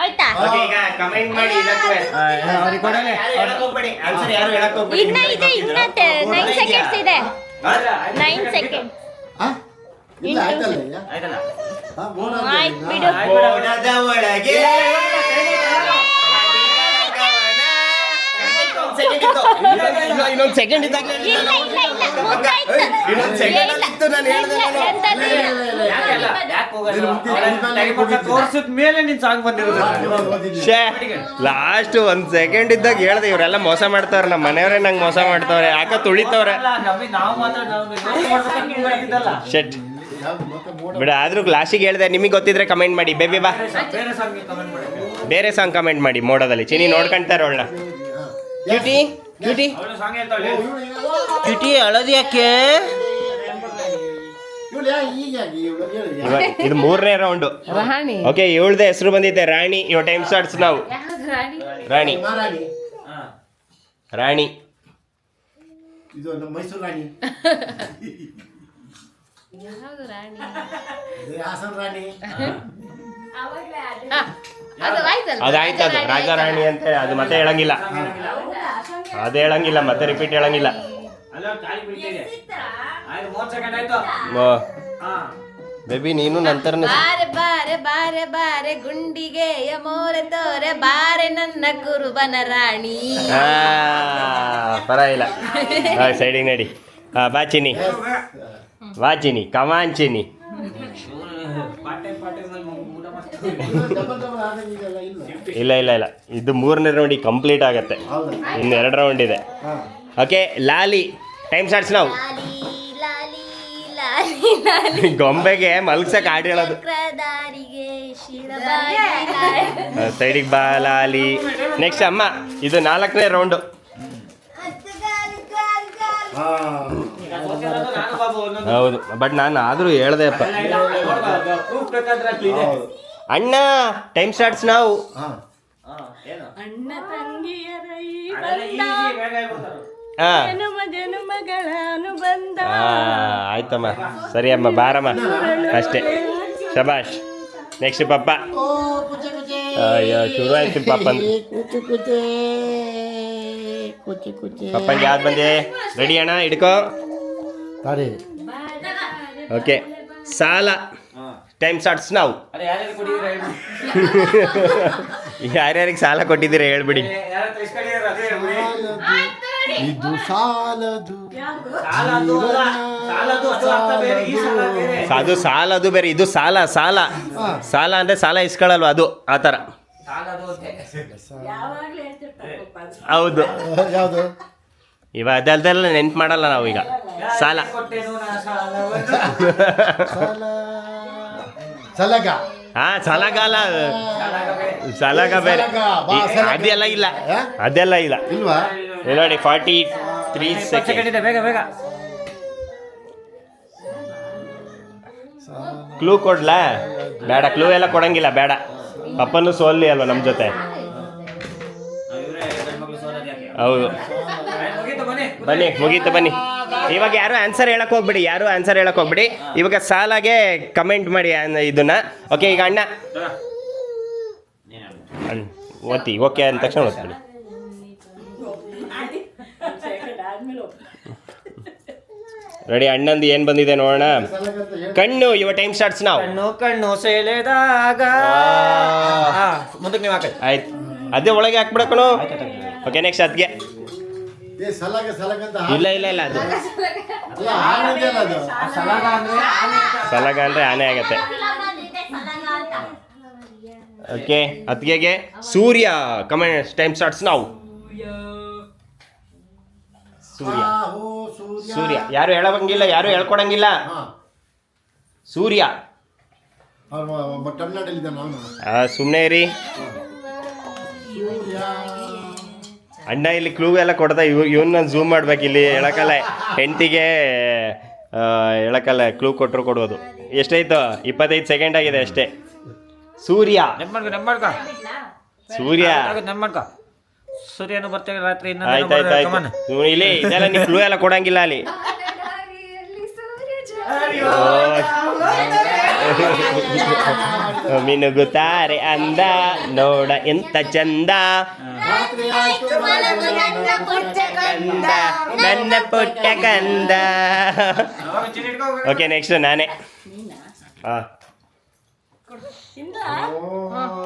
Speaker 2: ಆಯ್ತಾ?
Speaker 1: ಓಕೆ, ಈಗ ಕಮೆಂಟ್ ಮಾಡಿ ಇದಕ್ಕೆ.
Speaker 3: ಅವ್ರಿಗೆ ಕೊಡಲೆ.
Speaker 1: ಯಾರು ಹೇಳಕ್ ಹೋಗ್ಬೇಡಿ, ಆನ್ಸರ್ ಯಾರು ಹೇಳಕ್ ಹೋಗ್ಬೇಡಿ.
Speaker 2: ಇನ್ನ ಇದೆ, ಇನ್ನ 9 ಸೆಕೆಂಡ್ಸ್ ಇದೆ. 9 ಸೆಕೆಂಡ್.
Speaker 4: ಹಾ? ಇಲ್ಲ, ಆಯ್ತಲ್ಲ ಈಗ?
Speaker 3: ಆಯ್ತಲ್ಲ?
Speaker 4: ಹಾ, ಮೋಡ
Speaker 2: ಆಯ್ತು
Speaker 4: ಅಂತ
Speaker 2: ಬಿಡು.
Speaker 1: ಮೋಡದ ಒಳಗೆ ಇನ್ನೊಂದು ಸೆಕೆಂಡ್ ಇದ್ದಾಗಲೇ
Speaker 2: ಇಲ್ಲ ಇಲ್ಲ ಇಲ್ಲ ಮುಗ್ದಾಯ್ತು.
Speaker 1: ಇನ್ನೊಂದು ಸೆಕೆಂಡ್ ಇತ್ತು, ನಾನು ಹೇಳ್ದೆ ನಾನು.
Speaker 3: ಯಾಕೆ ಅಲ್ಲ? ಯಾಕೆ ಹೋಗಲ್ಲ?
Speaker 4: ನೀನು ಮುಗ್ದಿ-
Speaker 3: ಟೈಮ್ ಕೊಟ್ಟು ತೋರ್ಸಿದ ಮೇಲೆ ನಿನ್ ಸಾಂಗ್ ಬಂದಿರೋದು.
Speaker 4: ಇವಾಗ ಓದಿದ್ದೀನಿ.
Speaker 1: ಶೇ, ಲಾಸ್ಟ್ ಒಂದ್ ಸೆಕೆಂಡ್ ಇದ್ದಾಗ ಹೇಳ್ದೆ ಇವರೆಲ್ಲ ಮೋಸ ಮಾಡ್ತಾವ್ರೆ, ನಮ್ಮ ಮನೆಯವರೇ ನಂಗೆ ಮೋಸ ಮಾಡ್ತಾವ್ರೆ, ಯಾಕ ತುಳಿತವ್ರೆ.
Speaker 3: ಅಲ್ಲ, ನಾವು ಮಾತ್ರ ನಾವು ಯೋಚ್ನೆ ಮಾಡ್ಬೇಕಂತ ನೀವ್ ಹೇಳಿದ್ದಲ್ಲ.
Speaker 1: ಶೆಟ್
Speaker 4: ಯಾವ್ದು ಮತ್ತೆ ಮೋಡ?
Speaker 1: ಬಿಡ, ಆದ್ರೂ ಲಾಸ್ಟಿಗೆ ಹೇಳ್ದೆ. ನಿಮಗೆ ಗೊತ್ತಿದ್ರೆ ಕಮೆಂಟ್ ಮಾಡಿ. ಬೇಬಿ ಬಾ,
Speaker 3: ಬೇರೆ ಸಾಂಗ್ ಕಮೆಂಟ್ ಮಾಡಿ.
Speaker 1: ಬೇರೆ ಸಾಂಗ್ ಕಮೆಂಟ್ ಮಾಡಿ. ಮೋಡದಲ್ಲಿ ಚಿನಿ ನೋಡ್ಕೊಂತಾರೆ ಅವಳನ್ನ. ಕ್ಯೂಟಿ ಕ್ಯೂಟಿ
Speaker 3: ಅವಳು ಸಾಂಗ್ ಹೇಳ್ತಾಳೆ.
Speaker 1: ಕ್ಯೂಟಿ ಅಳೋದು ಯಾಕೆ?
Speaker 4: ಇವ್ಳು ಈಗ ಇವ್ಳು ಹೇಳಿ.
Speaker 1: ಇವಾಗ ಇದು 3ನೇ ರೌಂಡು. ಓಕೆ, ಇವಳ್ದೆ ಹೆಸರು ಬಂದಿದೆ ರಾಣಿ. ಇವ ಟೈಮ್ ಸ್ಟಾರ್ಟ್ಸ್ ನಾವು. ರಾಣಿ
Speaker 4: ಮಹಾರಾಣಿ.
Speaker 3: ಹಾ.
Speaker 1: ರಾಣಿ.
Speaker 4: ಇದು ನಮ್ಮ ಮೈಸೂರು ರಾಣಿ. ಇದು ಹಾಸನ ರಾಣಿ.
Speaker 1: ಅದಾಯ್ತು, ಅದು ರಾಜಾರಾಣಿ ಅಂತ ಅದು ಮತ್ತೆ ಹೇಳಂಗಿಲ್ಲ. ಅದು ಹೇಳಂಗಿಲ್ಲ, ಮತ್ತೆ ರಿಪೀಟ್ ಹೇಳಂಗಿಲ್ಲ.
Speaker 3: ಅಲ್ಲ, ಗಾಳಿ ಬೀಳ್ತಿದೆ. ಆಯ್ತು, 30 ಸೆಕೆಂಡ್ ಆಯ್ತು. ಹಾ.
Speaker 1: ಬೇಬಿ ನೀನು ನಂತರ
Speaker 2: ಬಾರೆ ಬಾರೆ ಬಾರೆ ಬಾರೆ ಗುಂಡಿಗೆಯ ಮೋರೆ ತೋರೆ ಬಾರೆ ನನ್ನ ಕುರುಬನ ರಾಣಿ.
Speaker 1: ಪರವಾಗಿಲ್ಲ. ಸೈಡಿಗೆ ನಡಿ. ಬಾ ಚಿನಿ, ಬಾ ಚಿನಿ, ಕಮಾನ್ ಚಿನಿ.
Speaker 3: ಪಾಟೆ ಅಲ್ಲಿ ಊಟ ಮಾಡ್ತೀವಿ.
Speaker 4: ಡಬಲ್ ಡಬಲ್ ಆದಂಗೆ ಇದೆಲ್ಲ ಇಲ್ಲ.
Speaker 1: ಇಲ್ಲ ಇಲ್ಲ ಇಲ್ಲ, ಇದು 3ನೇ ರೌಂಡಿಗೆ ಕಂಪ್ಲೀಟ್ ಆಗುತ್ತೆ.
Speaker 4: ಹೌದಾ?
Speaker 1: ಇನ್ನು 2 ರೌಂಡ್ ಇದೆ.
Speaker 4: ಹಾ.
Speaker 1: ಓಕೆ, ಲಾಲಿ ಟೈಮ್ ಸ್ಟಾರ್ಟ್ಸ್ ನಾವು.
Speaker 2: ಲಾಲಿ ಲಾಲಿ ಲಾಲಿ ಲಾಲಿ
Speaker 1: ಗೊಂಬೆಗೆ ಮಲ್ಗ್ಸಕ್ಕೆ ಹಾಡು ಹೇಳೋದು.
Speaker 2: ಚಕ್ರಧಾರಿಗೆ ಶಿರಬಾಗಿ ಲಾಲಿ.
Speaker 1: ಸೈಡಿಗೆ ಬಾ ಲಾಲಿ. ನೆಕ್ಸ್ಟ್ ಅಮ್ಮ, ಇದು 4ನೇ ರೌಂಡು.
Speaker 4: ಹಾ.
Speaker 3: ಸೋತಿರೋದು ನಾನು ಬಾಬು, ಒಂದೊಂದು.
Speaker 1: ಹೌದು, ಬಟ್ ನಾನು ಆದರೂ ಹೇಳ್ದೆಪ್ಪ.
Speaker 3: ಇಲ್ಲ, ಇಲ್ಲ, ನೋಡ್ಬಾ, proof ಬೇಕಾದ್ರೆ ಅಲ್ಲಿ ಇದೆ.
Speaker 4: ಹೌದು.
Speaker 1: ಅಣ್ಣ ಟೈಮ್ ಸ್ಟಾರ್ಟ್ಸ್ ನಾವು.
Speaker 4: ಹಾ.
Speaker 3: ಹಾ, ಏನು?
Speaker 2: ಅಣ್ಣ ತಂಗಿಯರ ಈ
Speaker 3: ಅದೆಲ್ಲ
Speaker 2: ಬಂಧ
Speaker 3: easy, ಬೇಗ ಹೇಳ್ಬಿಡ್ತಾರೆ.
Speaker 1: ಹಾಂ
Speaker 2: ಜನುಮ ಜನುಮಗಳ ಅನುಬಂಧ.
Speaker 1: ಆಯ್ತಮ್ಮ, ಸರಿ ಅಮ್ಮ, ಬಾರಮ್ಮ, ಅಷ್ಟೇ. ಶಬಾಷ್. ನೆಕ್ಸ್ಟ್ ಪಪ್ಪ.
Speaker 4: ಓ ಕುಚೆ ಕುಚೆ.
Speaker 1: ಅಯ್ಯೋ, ಶುರು ಆಯ್ತು ಪಪ್ಪನ್.
Speaker 4: ಕುಚೆ ಕುಚೆ ಕುಚೆ ಕುಚೆ.
Speaker 1: ಪಪ್ಪಂಗೆ ಯಾವ್ದು ಬಂದೆ? ರೆಡಿ ಅಣ್ಣ, ಹಿಡ್ಕೋ.
Speaker 4: ತಾಡಿ.
Speaker 1: ಓಕೆ, ಸಾಲ
Speaker 3: ಹಾ.
Speaker 1: ಟೈಮ್ ಸ್ಟಾರ್ಟ್ಸ್ ನಾವು.
Speaker 3: ಅದೇ ಯಾರ್ಯಾರು ಕುಡಿದ್ರೆ ಹೇಳ್ಬಿಡಿ.
Speaker 1: ಯಾರ್ಯಾರಿಗೆ ಸಾಲ ಕೊಟ್ಟಿದ್ದೀರಾ ಹೇಳ್ಬಿಡಿ.
Speaker 3: ಯಾರ ಹತ್ರ ಇಸ್ಕೊಂಡಿದ್ದೀರ ಅದೇ ಹೇಳ್ಬಿಡಿ.
Speaker 4: ಇದು ಸಾಲದು.
Speaker 3: ಸಾಲದು ಅಲ್ಲ, ಸಾಲದು ಅದು ಅರ್ಥ ಬೇರೆ, ಈ ಸಾಲ ಬೇರೆ.
Speaker 1: ಅದು ಸಾಲ, ಅದು ಬೇರೆ. ಇದು ಸಾಲ. ಸಾಲ ಸಾಲ ಅಂದರೆ ಸಾಲ ಇಸ್ಕೊಳ್ಳಲ್ವ, ಅದು ಆ ಥರ.
Speaker 3: ಸಾಲದು ಅಂತೆ.
Speaker 2: ಯಾವಾಗ್ಲೂ ಹೇಳ್ತಿರ್ತಾರಪ್ಪ ಅದು.
Speaker 1: ಹೌದು,
Speaker 4: ಯಾವುದು?
Speaker 1: ಇವಾಗ ಅದೆಲ್ಲ ನೆನ್ಪು ಮಾಡಲ್ಲ ನಾವು ಈಗ. ಸಾಲ.
Speaker 3: ಯಾರಿಗೆ ಕೊಟ್ಟೆನು ನಾ ಸಾಲವನ್ನು?
Speaker 4: ಸಾಲ. ಸಲಗ.
Speaker 1: ಸಾಲಗಾಲ.
Speaker 3: ಸಾಲಾಗ ಬೇರೆ.
Speaker 1: ಸಾಲಾಗ ಬೇರೆ.
Speaker 4: ಸಲಗ, ಬಾ, ಸಲಗ.
Speaker 1: ಅದೆಲ್ಲ ಇಲ್ಲ,
Speaker 4: ಹಾ?
Speaker 1: ಅದೆಲ್ಲ ಇಲ್ಲ.
Speaker 4: ಇಲ್ವಾ?
Speaker 1: ಇಲ್ಲಿ ನೋಡಿ 43
Speaker 3: 20
Speaker 1: ಸೆಕೆಂಡ್.
Speaker 3: ಸೆಕೆಂಡ್ ಇದೆ, ಬೇಗ ಬೇಗ.
Speaker 1: ಕ್ಲೂ ಕೊಡ್ಲಾ? ಬೇಡ, ಕ್ಲೂ ಎಲ್ಲ ಕೊಡಂಗಿಲ್ಲ, ಬೇಡ. ಪಪ್ಪನು ಸೋಲ್ಲಿ ಅಲ್ವಾ ನಮ್ಮ ಜೊತೆ.
Speaker 3: ಇವ್ರೇ ಗಂಡ್ಮಕ್ಳು ಸೋಲೋದು ಯಾಕೆ?
Speaker 1: ಹೌದು,
Speaker 3: ಆಯ್ತು, ಮುಗೀತು, ಬನ್ನಿ.
Speaker 1: ಬನ್ನಿ, ಮುಗೀತು, ಬನ್ನಿ. ಇವಾಗ ಯಾರು ಆನ್ಸರ್ ಹೇಳಕ್ ಹೋಗ್ಬಿಡಿ ಇವಾಗ ಸಾಲಾಗೆ ಕಮೆಂಟ್ ಮಾಡಿ ಇದನ್ನ. ಓಕೆ, ಈಗ ಅಣ್ಣ ಓದ್ತಿ ಓಕೆ ಅಂದ ತಕ್ಷಣ ಓದ್ಬಿಡಿ. ರೆಡಿ, ಅಣ್ಣಂದು ಏನು ಬಂದಿದೆ ನೋಡೋಣ. ಕಣ್ಣು, ಯುವರ್ ಟೈಮ್ ಸ್ಟಾರ್ಟ್ಸ್ ನಾವು.
Speaker 3: ಕಣ್ಣು ಸೆಳೆದಾಗ ಮುಂದಕ್ಕೆ ನೀವು ಹಾಕಿ.
Speaker 1: ಆಯ್ತು, ಅದೇ ಒಳಗೆ ಹಾಕ್ಬಿಡಕಣು. ಓಕೆ, ನೆಕ್ಸ್ಟ್ ಅದಕ್ಕೆ ಇಲ್ಲ ಅದು ಸಲಗ ಅಂದ್ರೆ ಆನೆ ಆಗತ್ತೆ. ಓಕೆ, ಅದ್ಗೆಗೆ ಸೂರ್ಯ. ಕಮೆಂಟ್ ಟೈಮ್ ಸ್ಟಾರ್ಟ್ಸ್ ನಾವು. ಸೂರ್ಯ ಯಾರು ಹೇಳಂಗಿಲ್ಲ, ಯಾರು ಹೇಳ್ಕೊಡಂಗಿಲ್ಲ. ಸೂರ್ಯ ಸುಮ್ಮನೆ ಇರಿ. ಅಣ್ಣ ಇಲ್ಲಿ ಕ್ಲೂ ಎಲ್ಲ ಕೊಡ್ತಾ ಇವನ್ನ ಝೂಮ್ ಮಾಡ್ಬೇಕು. ಇಲ್ಲಿ ಹೇಳಕ್ಕಲ್ಲ, ಹೆಂಡತಿಗೆ ಹೇಳಕ್ಕಲ್ಲ, ಕ್ಲೂ ಕೊಟ್ಟರು ಕೊಡೋದು. ಎಷ್ಟಾಯ್ತು? 25 ಸೆಕೆಂಡ್ ಆಗಿದೆ ಅಷ್ಟೇ. ಸೂರ್ಯ
Speaker 3: ಸೂರ್ಯನು ಬರ್ತೇವೆ ರಾತ್ರಿ.
Speaker 1: ಆಯ್ತಾಯ್ತು, ಇಲ್ಲಿ ಇದೆಲ್ಲ ನೀವು ಕ್ಲೂ ಎಲ್ಲ ಕೊಡಂಗಿಲ್ಲ ಅಲ್ಲಿ. ಮಿನುಗುತ್ತಾರೆ ಅಂದ ನೋಡ ಎಂತ ಚಂದ ನನ್ನ ಪುಟ್ಟ ಕಂದ. ಓಕೆ, ನೆಕ್ಸ್ಟ್ ನಾನೇ. ಹಾಂ,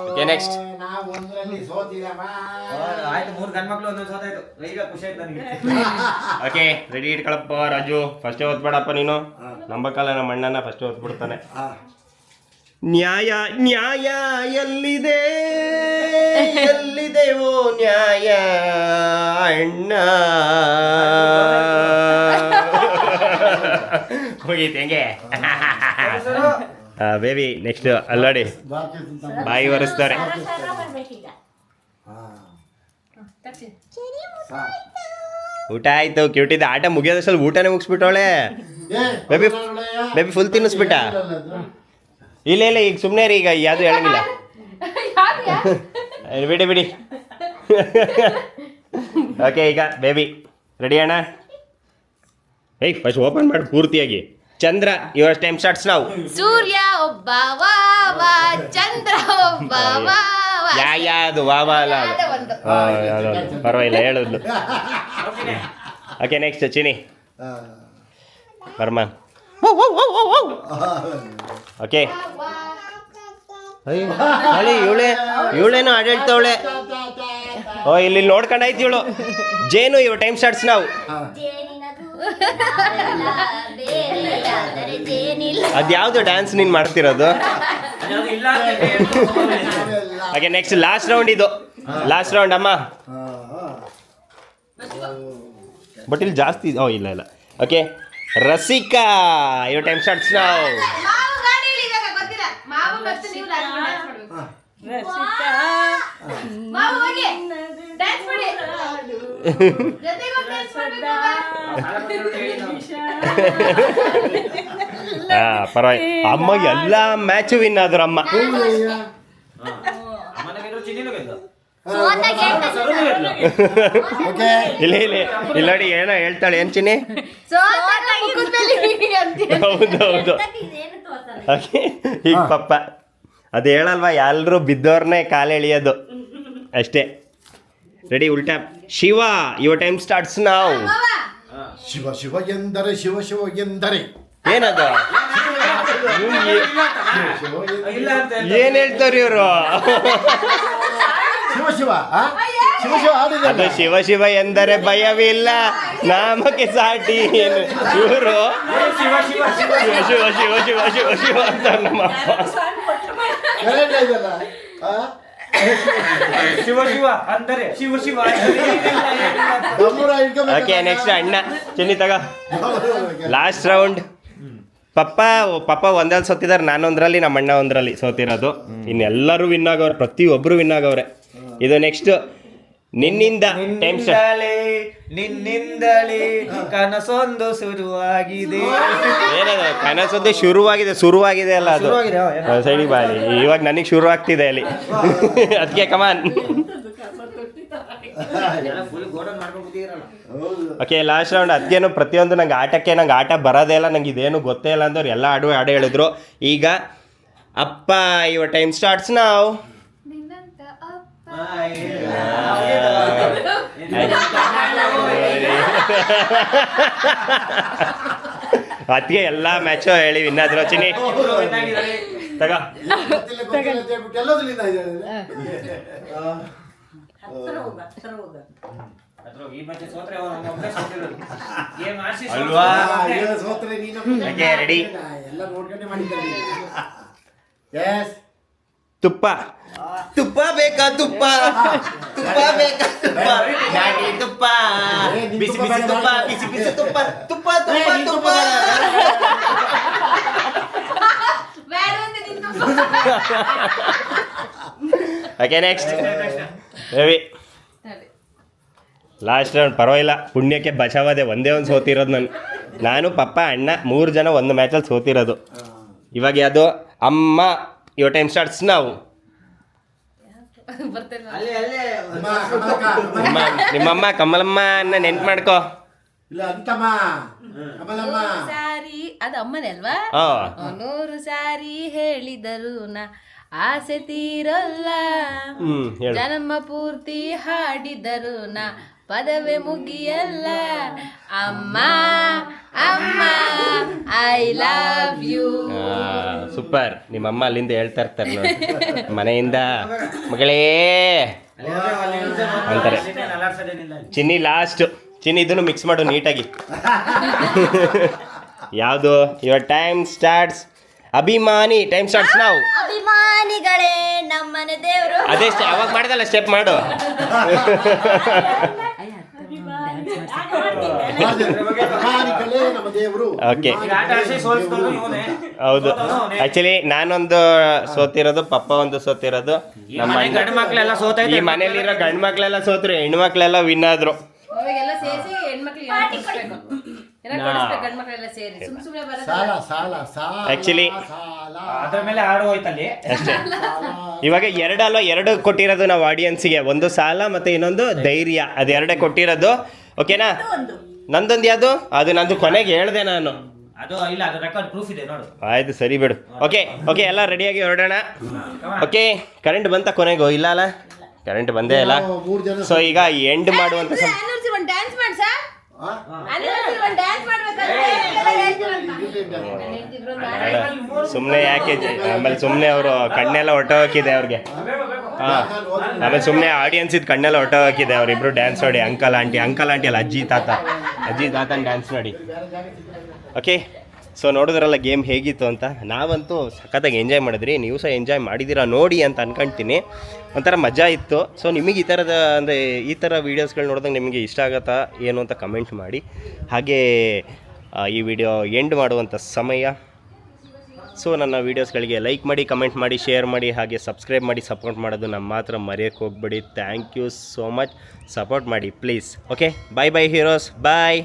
Speaker 1: ಓಕೆ, ನೆಕ್ಸ್ಟ್. ಓಕೆ, ರೆಡಿ ಇಟ್ಕೊಳಪ್ಪ ರಾಜು. ಫಸ್ಟೇ ಓದ್ಬೇಡಪ್ಪ ನೀನು, ನಂಬಕ್ಕಲ್ಲ ನಮ್ಮ ಅಣ್ಣನ. ಫಸ್ಟೇ ಓದ್ಬಿಡ್ತಾನೆ. ನ್ಯಾಯ ನ್ಯಾಯ ಎಲ್ಲಿದೆ ಎಲ್ಲಿದೆವೋ ನ್ಯಾಯ ಅಣ್ಣ. ಹೋಗಿತ್ತು ಹೆಂಗೆ? ಬೇಬಿ ನೆಕ್ಸ್ಟ್ ಅಲ್ಲೋಡಿ, ಬಾಯಿ ಒರೆಸ್ತಾರೆ. ಊಟ ಆಯ್ತು, ಕ್ಯೂಟಿದ ಆಟ ಮುಗಿಯೋದಷ್ಟಲ್ಲಿ ಊಟನೇ ಮುಗಿಸ್ಬಿಟ್ಟವಳೆ. ಬೇಬಿ ಬೇಬಿ ಫುಲ್ ತಿನ್ನಿಸ್ಬಿಟ್ಟ. ಇಲ್ಲ ಈಗ ಸುಮ್ಮನೆ ರೀ, ಈಗ ಯಾವುದು ಹೇಳಂಗಿಲ್ಲ. ಬಿಡಿ. ಓಕೆ, ಈಗ ಬೇಬಿ ರೆಡಿ ಅಣ್ಣ. ಫಸ್ಟ್ ಓಪನ್ ಮಾಡಿ ಪೂರ್ತಿಯಾಗಿ. ಚಂದ್ರ, ಯುವರ್ ಟೈಮ್ ಸ್ಟಾರ್ಟ್ಸ್ ನಾವು.
Speaker 5: ಸೂರ್ಯ ಒಬ್ಬ ವಾವ, ಚಂದ್ರ ಒಬ್ಬ ವಾವ.
Speaker 1: ಯಾವುದು ವಾವ ಅಲ್ಲ ಅದು. ಪರವಾಗಿಲ್ಲ, ಹೇಳಿದ್ಲು. ಓಕೆ, ನೆಕ್ಸ್ಟ್ ಚಿನಿ ಬರ್ಮಾ. ಓಕೆ, ಇವಳೇನು ಆಡಳ್ತವಳೆ. ಓ, ಇಲ್ಲಿ ನೋಡ್ಕೊಂಡಾಯ್ತು ಇವಳು. ಜೇನು, ಯುವರ್ ಟೈಮ್ ಸ್ಟಾರ್ಟ್ಸ್ ನಾವು. ಅದ್ಯಾವುದು ಡ್ಯಾನ್ಸ್ ನೀನು ಮಾಡ್ತಿರೋದು? ಓಕೆ, ನೆಕ್ಸ್ಟ್ ಲಾಸ್ಟ್ ರೌಂಡ್ ಇದು. ಲಾಸ್ಟ್ ರೌಂಡ್ ಅಮ್ಮ. ಬಟ್ ಇಲ್ಲಿ ಜಾಸ್ತಿ. ಓ ಇಲ್ಲ. Okay, Rasika, your time starts ನಾವು. ಪರವಾಗಿ ಅಮ್ಮ ಎಲ್ಲ ಮ್ಯಾಚು ವಿನ್ ಆದ್ರು ಅಮ್ಮ. ಇಲ್ಲ ನೋಡಿ, ಏನೋ ಹೇಳ್ತಾಳೆ. ಏನ್ ಚಿನ್ನಿ? ಹೌದು. ಈಗ ಪಪ್ಪ ಅದು ಹೇಳಲ್ವಾ, ಎಲ್ಲರೂ ಬಿದ್ದವ್ರನ್ನೇ ಕಾಲು ಎಳಿಯೋದು ಅಷ್ಟೇ. ರೆಡಿ, ಉಲ್ಟಾ. ಶಿವ, ಯುವರ್ ಟೈಮ್ ಸ್ಟಾರ್ಟ್ಸ್ ನಾವು.
Speaker 4: ಶಿವ ಎಂದರೆ ಶಿವ ಎಂದರೆ
Speaker 1: ಏನದು? ಏನ್ ಹೇಳ್ತಾರ ಇವರು? ಅದು ಶಿವ ಎಂದರೆ ಭಯವಿಲ್ಲ ನಾಮಕ್ಕೆ ಸಾಟಿ. ಏನು ಇವರು ಶಿವ ಅಂತ ನಮ್ಮಪ್ಪ. ಓಕೆ, ನೆಕ್ಸ್ಟ್ ಅಣ್ಣ. ಚಿನ್ನಿ ತಗ. Last round. ಪಪ್ಪ ಒಂದಲ್ಲಿ ಸೋತಿದ್ದಾರೆ, ನಾನು ಒಂದರಲ್ಲಿ, ನಮ್ಮ ಅಣ್ಣ ಒಂದರಲ್ಲಿ ಸೋತಿರೋದು. ಇನ್ನೆಲ್ಲರೂ ವಿನ್ ಆಗವ್ರೆ, ಪ್ರತಿಯೊಬ್ಬರು ವಿನ್ ಆಗವ್ರೆ. ಇದು ನೆಕ್ಸ್ಟ್. ನಿನ್ನಿಂದ ಟೈಮ್
Speaker 3: ನಿನ್ನಿಂದಲೇ ಕನಸೊಂದು ಶುರುವಾಗಿದೆ.
Speaker 1: ಏನದು ಕನಸೊಂದು ಶುರುವಾಗಿದೆ ಅಲ್ಲ ಅದು. ಸೈಡಿಗೆ ಬಾಲಿ, ಇವಾಗ ನನಗೆ ಶುರು ಆಗ್ತಿದೆ ಅಲ್ಲಿ. ಅದಕ್ಕೆ ಕಮಾನ್.
Speaker 3: ಫುಲ್ ಗೋಡನ್ ಮಾಡ್ಕೊಂಡು ಕೂತಿರಲ್ಲ.
Speaker 1: ಓಕೆ ಲಾಸ್ಟ್ ರೌಂಡ್ ಅದಕ್ಕೇನು ಪ್ರತಿಯೊಂದು ನಂಗೆ ಆಟ ಬರೋದೇ ಇಲ್ಲ, ನಂಗೆ ಇದೇನು ಗೊತ್ತೇ ಇಲ್ಲ ಅಂದವ್ರು ಎಲ್ಲ ಹಾಡು ಹೇಳಿದ್ರು. ಈಗ ಅಪ್ಪ ಯುವರ್ ಟೈಮ್ ಸ್ಟಾರ್ಟ್ಸ್ ನಾವು.
Speaker 5: ನಿನ್ನಂತ ಅಪ್ಪ
Speaker 1: ಅದಕ್ಕೆ ಎಲ್ಲ ಮ್ಯಾಚು ಹೇಳಿ ವಿನ್ನಾದ್ರು. ಚಿನ್ನಿ ತಗ.
Speaker 4: ಎಲ್ಲದರಿಂದ
Speaker 3: ಈ ಮತ್ತೆ ಸೋತ್ರೆ ಅವ್ನು ಒಬ್ಬನೇ ಸೋತಿರೋದು. ಗೇಮ್ ಆಡ್ಸಿ
Speaker 1: ಅಲ್ವಾ?
Speaker 4: ಸೋತ್ರೆ ನೀನು
Speaker 1: ಓಕೆ ರೆಡಿ.
Speaker 4: ಎಲ್ಲ ನೋಡ್ಕೊಂಡೆ ಮಾಡಿದ್ದಾರೆ. ಎಸ್
Speaker 1: ತುಪ್ಪ ತುಪ್ಪ ಬೇಕಾ ತುಪ್ಪ ತುಪ್ಪ ಬೇಕಾ ತುಪ್ಪ ನಾಟಿ ತುಪ್ಪ ಬಿಸಿ ಬಿಸಿ ತುಪ್ಪ ಬಿಸಿ ಬಿಸಿ ತುಪ್ಪ ತುಪ್ಪ ತುಪ್ಪ ತುಪ್ಪ.
Speaker 5: ಬೇಡ ಅಂತ ನಿಂತು
Speaker 1: okay next Ravi. Last round ಪರವಾಗಿಲ್ಲ, ಪುಣ್ಯಕ್ಕೆ ಬಚಾವದೆ. ಒಂದೇ ಒಂದು ಸೋತಿರೋದು ನಾನು ಪಪ್ಪ ಅಣ್ಣ 3 ಜನ ಒಂದು ಮ್ಯಾಚಲ್ಲಿ ಸೋತಿರೋದು. ಇವಾಗ ಅದು ಅಮ್ಮ ಯುವರ್ ಟೈಮ್ ಸ್ಟಾರ್ಟ್ಸ್ ನಾವು.
Speaker 5: ಬರ್ತೇನೆ
Speaker 3: ಅಲ್ಲೇ
Speaker 1: ನಿಮ್ಮಮ್ಮ ಕಮಲಮ್ಮ ಅನ್ನ ನೆನ್ಪು ಮಾಡ್ಕೋ.
Speaker 4: ಇಲ್ಲ ಅಂತಮ್ಮ ಕಮಲಮ್ಮ
Speaker 2: ಸಾರಿ ಅದು ಅಮ್ಮನೇ ಅಲ್ವಾ?
Speaker 1: ಹಾಂ
Speaker 2: 100 ಸಾರಿ ಹೇಳಿದರು ನಾ ಆಸೆ ತೀರಲ್ಲ,
Speaker 1: ಹೇಳು.
Speaker 2: ಜನ್ಮ ಪೂರ್ತಿ ಹಾಡಿದರು ನಾ ಪದವೇ ಮುಗಿಯಲ್ಲ. ಅಮ್ಮ ಅಮ್ಮ ಐ ಲವ್ ಯು.
Speaker 1: ಸೂಪರ್. ನಿಮ್ಮಮ್ಮ ಅಲ್ಲಿಂದ ಹೇಳ್ತಾ ಇರ್ತಾರೆ ನೋಡಿ ಮನೆಯಿಂದ, ಮಗಳೇ ಅಂತಾರೆ. ಚಿನ್ನಿ ಲಾಸ್ಟ್. ಚಿನ್ನಿ ಇದನ್ನು ಮಿಕ್ಸ್ ಮಾಡು ನೀಟಾಗಿ. ಯಾವುದು ಯುವರ್ ಟೈಮ್ ಸ್ಟಾರ್ಟ್ಸ್ ಅಭಿಮಾನಿ ಟೈಮ್ ಸ್ಟಾರ್ಟ್ಸ್ ನಾವು.
Speaker 2: ಅಭಿಮಾನಿಗಳೇ ನಮ್ಮನೆ ದೇವರು.
Speaker 1: ಅದೇ ಯಾವಾಗ ಮಾಡಿದಲ್ಲ ಸ್ಟೆಪ್ ಮಾಡು.
Speaker 4: ಅಭಿಮಾನಿಗಳೇ ನಮ್ಮ ದೇವರು.
Speaker 1: ಓಕೆ
Speaker 3: ಈಗ ಆಟ ಆಡ್ಸಿ ಸೋಲ್ಸ್ದವ್ನು ಇವನೇ.
Speaker 1: ಹೌದು. ಆಕ್ಚುಲಿ ನಾನೊಂದು ಸೋತಿರೋದು, ಪಪ್ಪ ಒಂದು ಸೋತಿರೋದು.
Speaker 3: ಈ ಮನೆ ಗಂಡು ಮಕ್ಳೆಲ್ಲ
Speaker 1: ಈ
Speaker 3: ಸೋತೈತೆ.
Speaker 1: ಮನೇಲಿರೋ ಗಂಡು ಮಕ್ಳೆಲ್ಲ ಸೋತ್ರು, ಹೆಣ್ಮಕ್ಳೆಲ್ಲ ವಿನ್ ಆದ್ರು.
Speaker 2: ಅವಾಗೆಲ್ಲ ಸೇರಿಸಿ ಹೆಣ್ಮಕ್ಳಿಗೆ ಕೊಡಿಸ್ಬೇಕು, ಗಂಡು ಮಕ್ಕಳೆಲ್ಲ ಸೇರಿ ಸುಮ್ಮನೆ ಬರೋದು.
Speaker 4: ಸಾಲ ಸಾಲ ಸಾಲ
Speaker 1: Actually-
Speaker 4: ಸಾಲ
Speaker 3: ಅದ್ರ ಮೇಲೆ ಹಾಡು ಹೋಯ್ತಲ್ಲಿ.
Speaker 1: ಅಷ್ಟೇ. ಇವಾಗ ಎರಡು ಕೊಟ್ಟಿರೋದು ನಾವು ಆಡಿಯನ್ಸಿಗೆ. ಒಂದು ಸಾಲ ಮತ್ತೆ ಇನ್ನೊಂದು ಧೈರ್ಯ, ಅದೆರಡೇ ಕೊಟ್ಟಿರೋದು. ಓಕೆನಾ? ನಂದೊಂದು ಯಾವುದು ಅದು ನಂದು ಕೊನೆಗೆ ಹೇಳ್ದೆ ನಾನು.
Speaker 3: ಅದು ಇಲ್ಲ, ಅದು ರೆಕಾರ್ಡ್ ಪ್ರೂಫ್ ಇದೆ ನೋಡು.
Speaker 1: ಆಯ್ತು ಸರಿ ಬಿಡು. ಓಕೆ ಓಕೆ ಎಲ್ಲ ರೆಡಿಯಾಗಿ ಹೊರಡೋಣ. ಓಕೆ ಕರೆಂಟ್ ಬಂತ ಕೊನೆಗೂ? ಇಲ್ಲ ಅಲ್ಲ, ಕರೆಂಟ್ ಬಂದೇ ಇಲ್ಲ.
Speaker 4: ನಾವು 3 ಜನ
Speaker 1: ಸೊ ಈಗ ಎಂಡ್ ಮಾಡುವಂತ
Speaker 2: ಆನಿವರ್ಸರಿ ಒಂದು ಡ್ಯಾನ್ಸ್ ಮಾಡಿ ಸರ್.
Speaker 4: ಆ?
Speaker 2: ಆನಿವರ್ಸರಿ ಒಂದು ಡ್ಯಾನ್ಸ್
Speaker 1: ಸುಮ್ಮನೆ ಯಾಕೆ ಆಮೇಲೆ ಸುಮ್ಮನೆ ಅವರು ಕಣ್ಣೆಲ್ಲ ಹೊಟ್ಟೋಕಿದೆ ಅವ್ರಿಗೆ. ಹಾಂ ಆಮೇಲೆ ಸುಮ್ಮನೆ ಆಡಿಯನ್ಸ್ ಇದು ಕಣ್ಣೆಲ್ಲ ಹೊಟ್ಟೋಕಿದೆ. ಅವರಿಬ್ರು ಡ್ಯಾನ್ಸ್ ನೋಡಿ. ಅಂಕಲ್ ಆಂಟಿ ಅಲ್ಲ ಅಜ್ಜಿ ತಾತನ ಡ್ಯಾನ್ಸ್ ನೋಡಿ. ಓಕೆ ಸೊ ನೋಡಿದ್ರಲ್ಲ ಗೇಮ್ ಹೇಗಿತ್ತು ಅಂತ. ನಾವಂತೂ ಸಖತ್ತಾಗಿ ಎಂಜಾಯ್ ಮಾಡಿದ್ರಿ, ನೀವು ಸಹ ಎಂಜಾಯ್ ಮಾಡಿದ್ದೀರಾ ನೋಡಿ ಅಂತ ಅನ್ಕೊಳ್ತೀನಿ. ಒಂಥರ ಮಜಾ ಇತ್ತು. ಸೊ ನಿಮಗೆ ಈ ಥರದ ಅಂದರೆ ಈ ಥರ ವೀಡಿಯೋಸ್ಗಳು ನೋಡಿದಾಗ ನಿಮಗೆ ಇಷ್ಟ ಆಗುತ್ತಾ ಏನು ಅಂತ ಕಮೆಂಟ್ ಮಾಡಿ. ಹಾಗೇ ಈ ವಿಡಿಯೋ ಎಂಡ್ ಮಾಡುವಂಥ ಸಮಯ. ಸೊ ನನ್ನ ವೀಡಿಯೋಸ್ಗಳಿಗೆ ಲೈಕ್ ಮಾಡಿ, ಕಮೆಂಟ್ ಮಾಡಿ, ಶೇರ್ ಮಾಡಿ, ಹಾಗೆ ಸಬ್ಸ್ಕ್ರೈಬ್ ಮಾಡಿ ಸಪೋರ್ಟ್ ಮಾಡೋದು ನಮ್ಮ ಮಾತ್ರ ಮರೆಯೋಕ್ಕೆ ಹೋಗ್ಬೇಡಿ. Thank you so much. Support ಮಾಡಿ please. Okay bye bye heroes, bye.